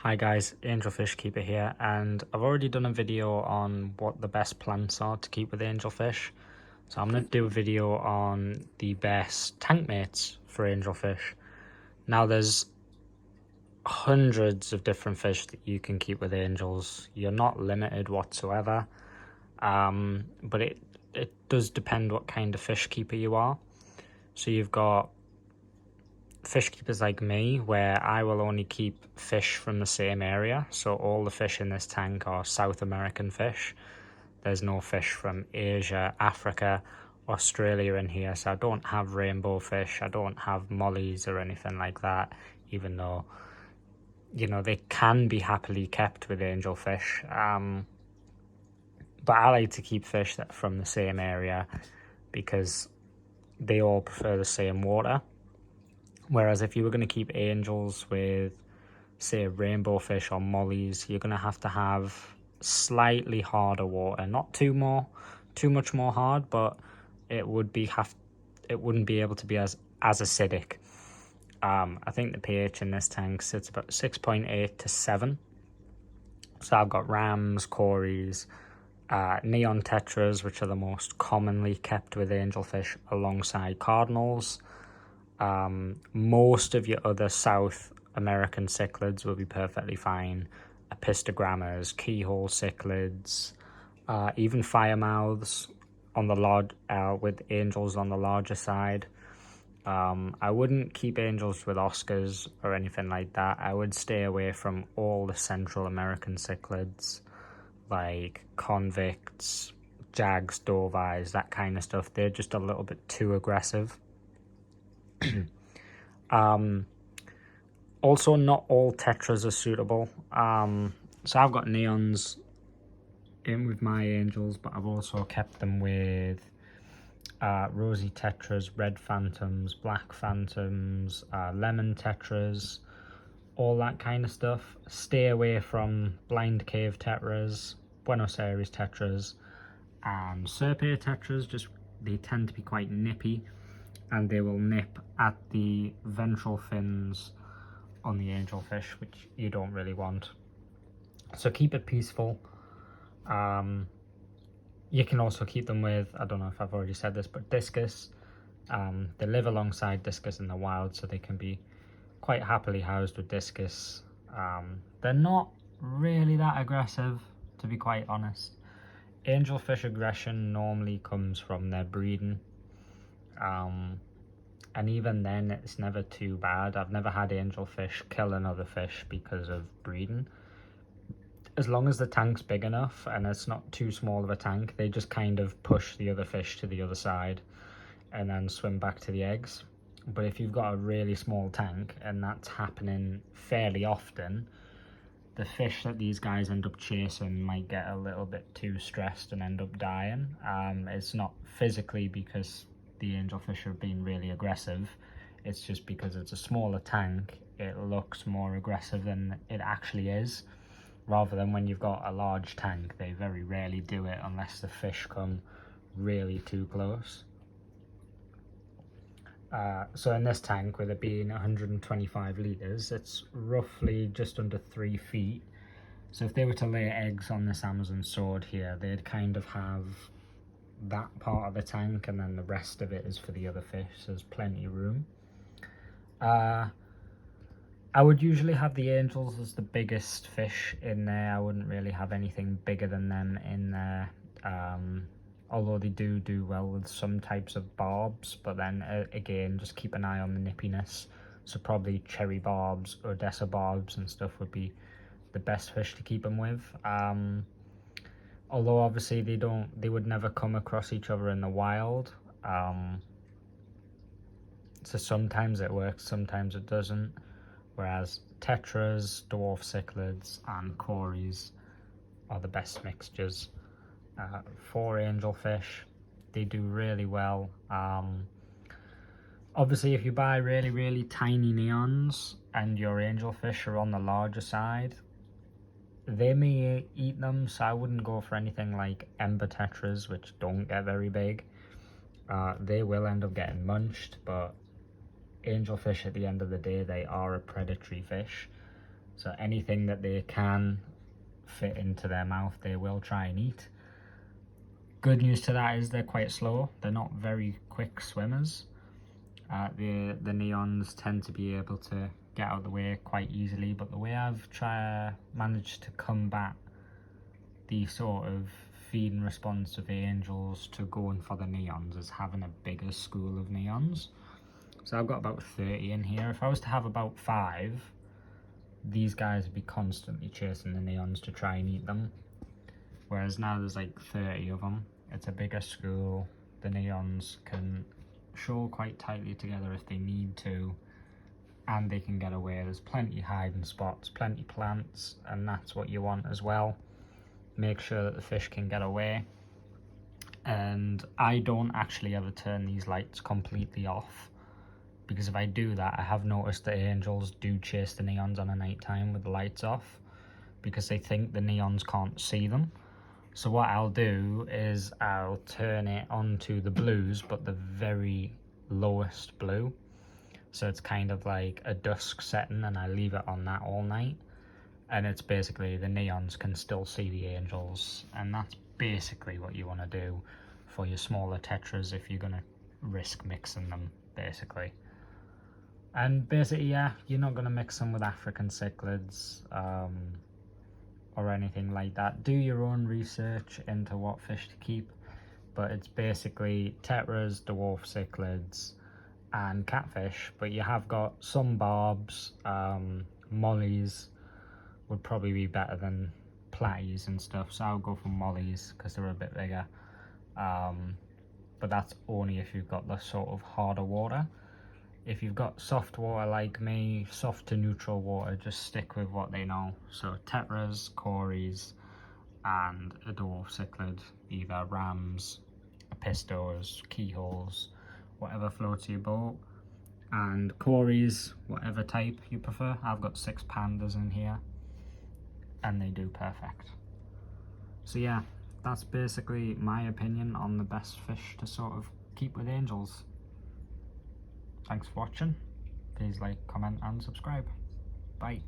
Hi guys, Angelfish Keeper here, and I've already done a video on what the best plants are to keep with angelfish. So I'm going to do a video on the best tank mates for angelfish. Now there's hundreds of different fish that you can keep with angels. You're not limited whatsoever, but it does depend what kind of fish keeper you are. So you've got fish keepers like me, where I will only keep fish from the same area. So all the fish in this tank are South American fish. There's no fish from Asia, Africa, Australia in here. So I don't have rainbow fish. I don't have mollies or anything like that, even though, you know, they can be happily kept with angelfish. But I like to keep fish that are from the same area because they all prefer the same water. Whereas if you were going to keep angels with, say, rainbow fish or mollies, you're going to have slightly harder water. Not too much more hard, but it wouldn't be able to be as acidic. I think the pH in this tank sits about 6.8 to 7. So I've got rams, cories, neon tetras, which are the most commonly kept with angelfish, alongside cardinals. Most of your other South American cichlids will be perfectly fine. Epistogrammas, keyhole cichlids, even firemouths on the large, with angels on the larger side. I wouldn't keep angels with Oscars or anything like that. I would stay away from all the Central American cichlids, like convicts, jags, dovis, that kind of stuff. They're just a little bit too aggressive. Also, not all tetras are suitable. So I've got neons in with my angels, but I've also kept them with rosy tetras, red phantoms, black phantoms, lemon tetras, all that kind of stuff. Stay away from blind cave tetras, Buenos Aires tetras, and Serpent tetras. Just they tend to be quite nippy, and they will nip at the ventral fins on the angelfish, which you don't really want. So keep it peaceful. You can also keep them with, I don't know if I've already said this, but discus. They live alongside discus in the wild, so they can be quite happily housed with discus. They're not really that aggressive, to be quite honest. Angelfish aggression normally comes from their breeding. And even then, it's never too bad. I've never had angelfish kill another fish because of breeding. As long as the tank's big enough and it's not too small of a tank, they just kind of push the other fish to the other side and then swim back to the eggs. But if you've got a really small tank, and that's happening fairly often, the fish that these guys end up chasing might get a little bit too stressed and end up dying. It's not physically because the angelfish are being really aggressive. It's just because it's a smaller tank, it looks more aggressive than it actually is. Rather than when you've got a large tank, they very rarely do it unless the fish come really too close. So in this tank, with it being 125 litres, it's roughly just under 3 feet. So if they were to lay eggs on this Amazon sword here, they'd kind of have that part of the tank, and then the rest of it is for the other fish. So there's plenty of room. I would usually have the angels as the biggest fish in there. I wouldn't really have anything bigger than them in there. Although they do well with some types of barbs, but then again, just keep an eye on the nippiness. So probably cherry barbs, Odessa barbs and stuff would be the best fish to keep them with. Although obviously they would never come across each other in the wild. So sometimes it works, sometimes it doesn't. Whereas tetras, dwarf cichlids, and cories are the best mixtures for angelfish. They do really well. Obviously, if you buy really tiny neons and your angelfish are on the larger side, they may eat them, so I wouldn't go for anything like ember tetras, which don't get very big. They will end up getting munched, but angelfish, at the end of the day, they are a predatory fish. So anything that they can fit into their mouth, they will try and eat. Good news to that is they're quite slow. They're not very quick swimmers. The neons tend to be able to get out of the way quite easily, but the way I've managed to combat the sort of feeding response of the angels to going for the neons is having a bigger school of neons. So I've got about 30 in here. If I was to have about 5, these guys would be constantly chasing the neons to try and eat them. Whereas now there's like 30 of them. It's a bigger school. The neons can show quite tightly together if they need to, and they can get away. There's plenty hiding spots, plenty plants, and that's what you want as well. Make sure that the fish can get away. And I don't actually ever turn these lights completely off, because if I do that, I have noticed that angels do chase the neons on a night time with the lights off because they think the neons can't see them. So what I'll do is I'll turn it onto the blues, but the very lowest blue. So it's kind of like a dusk setting, and I leave it on that all night. And it's basically the neons can still see the angels, and that's basically what you want to do for your smaller tetras if you're going to risk mixing them, basically. And basically, yeah, you're not going to mix them with African cichlids or anything like that. Do your own research into what fish to keep, but it's basically tetras, dwarf cichlids, and catfish. But you have got some barbs, mollies would probably be better than platies and stuff, so I'll go for mollies because they're a bit bigger. But that's only if you've got the sort of harder water. If you've got soft water like me, soft to neutral water, just stick with what they know. So tetras, cories, and a dwarf cichlid, either rams, pistos, keyholes, whatever floats your boat. And cories, whatever type you prefer. I've got 6 pandas in here, and they do perfect. So yeah, that's basically my opinion on the best fish to sort of keep with angels. Thanks for watching. Please like, comment and subscribe. Bye.